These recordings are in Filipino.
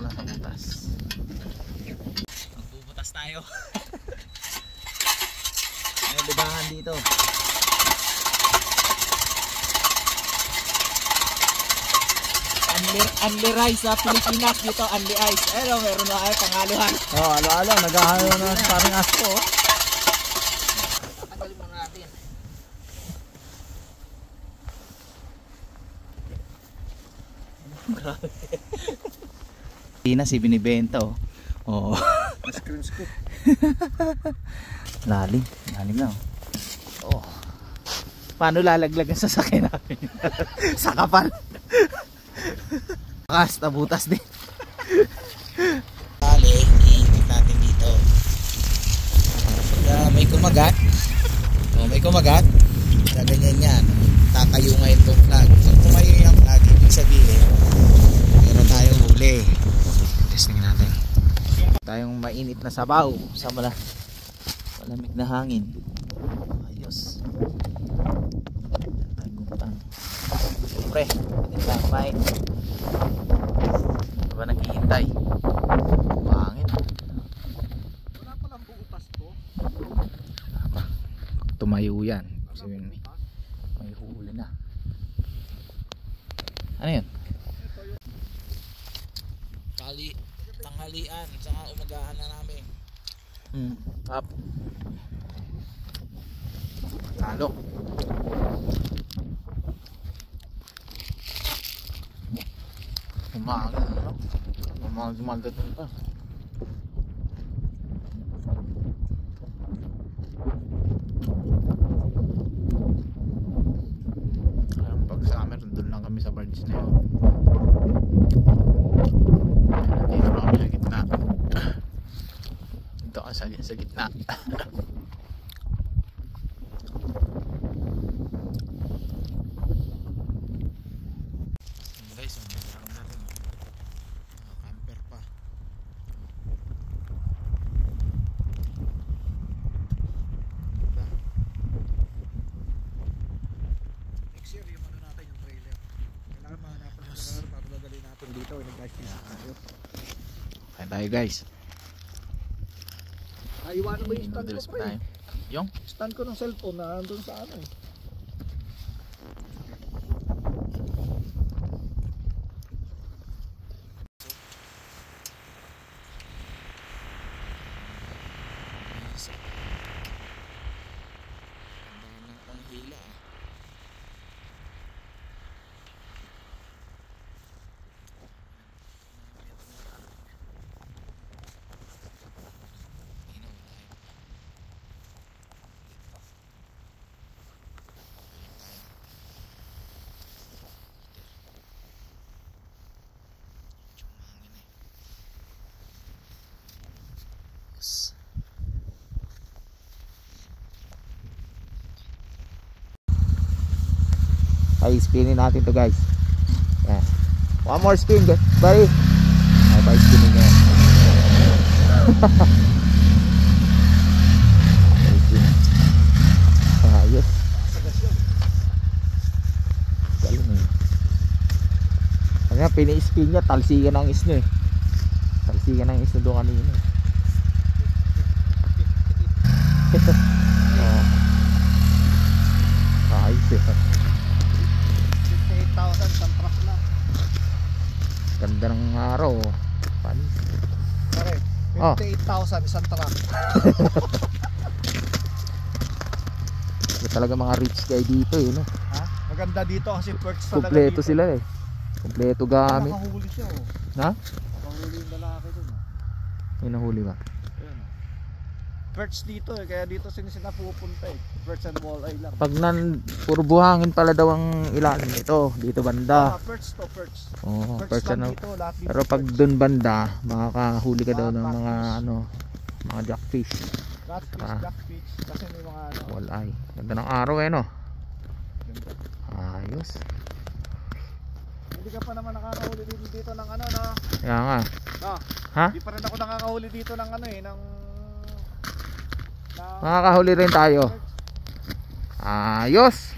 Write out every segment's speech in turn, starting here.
na sa butas. Magbubutas tayo. May libangan dito. Unli rice sa Pilipinas dito, unli ice. Pero meron na kayo pangaluhan. Oh, alo-alo, naghahalo na parang asko. Tanggalin muna natin. Hindi na si binibenta oh. Oh. Mas cream scoop. Lalim lang. Oh. Paano lalaglagan sa sasakyan namin? Sa kapal. Bakas, nabutas din. Tali, iinit natin dito. May kumagat. Oh, may kumagat. Ganyan yan. Tatayo ngayon itong flag. So, tumayo yung flag, ibig sabihin meron tayong huli. Testing natin. Tayong mainit na sabaw sa malamig na hangin. Ayos. Tagutang. Siyempre, hindi tayo kumain. Diba naghihintay? Hangin. Wala pa lang buutas to. Pag tumayo yan, sabihin may huli na. Ano yun? Tanghalian, saka umagahan na namin. Up. Talo. Umaga, no? Umaga dun pa. Pag summer, doon lang kami sa barge na yun. Dito lang kami sa gitna. Dito ka sa gitna. Guys, meron natin camper pa. Next year yung ano natin yung trailer. Kailangan mahanapan ng trailer para dadalhin natin dito. Kain tayo guys. Iwanan mo yung stand ko pa eh. Yung? Stand ko ng cellphone na nandun sa ano eh. Ay, spinin natin to guys. Yeah. One more spin guys. Bye. Ay, bye spinning yan. Ayos. Galing eh. Kaya pini-spin niya, talsikan ng isno eh. Talsikan ng isno doon kanina. Ayos eh. 58,000 isang truck na. Ganda ng araw. Panis. Pare, 58,000 isang truck. Talaga mga rich guy dito eh, no? Ha? Maganda dito kasi perks talaga. Kompleto dito. sila eh. Kompleto gamit. Nakahuli siya oh. Ha? Nakahuli yung lalaki dun. May nahuli ba? Ayun. Perks dito eh, kaya dito sila pupunta eh. Perks and walleye lang. Pag puro buhangin pala daw ang ilalim ito, dito banda. Perks to perks. Oo, Perks perks lang ano. dito, lahat dito. Pero pag perks. doon banda, makakahuli ka daw ng mga ano, mga jackfish. Catfish, jackfish, kasi may mga ano. Walleye. Ganda ng araw eh, no? Ayos. Hindi ka pa naman nakakahuli dito ng ano, no? Kaya nga. No? Ha? Hindi pa rin ako nakakahuli dito ng ano eh, ng Makakahuli rin tayo. Ayos.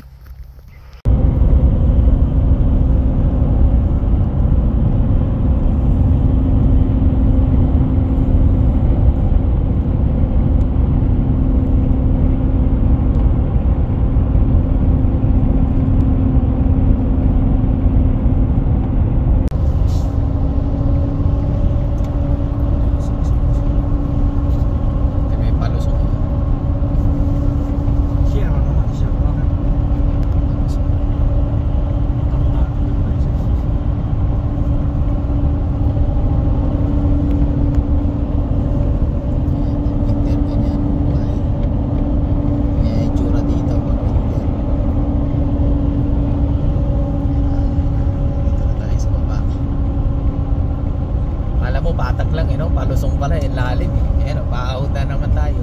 Kala mo patag lang, palusong pala, lalim eh. Ayan, paahod na naman tayo.